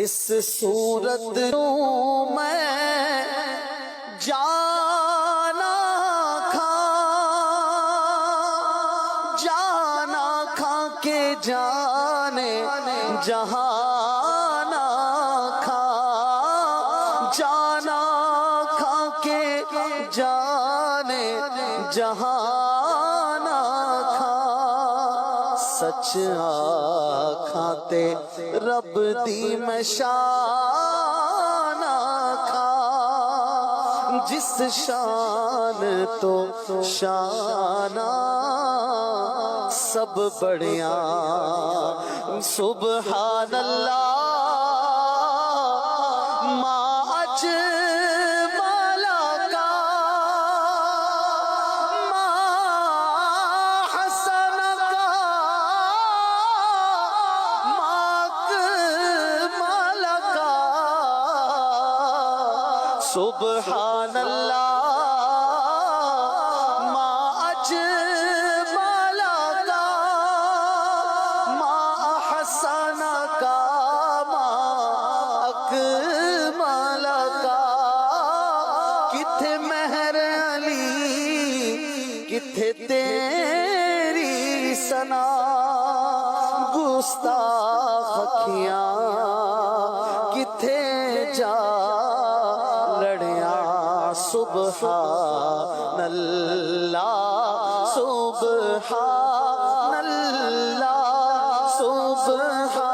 اس صورت میں جانا کھا کے جانے جہانا کھا، جانا کھا کے جانے جہانا کھا، سچ آکھاں تے رب دی میں شان آکھاں، جس شان تو شانہ سب بڑیاں سبحان اللہ ما اجمل کا ما حسن کا ما اکمل کا سبحان اللہ کتھے تیری سنا گستاخ اکھیاں کتھے جا لڑیاں سبحان اللہ سبحان اللہ سبحان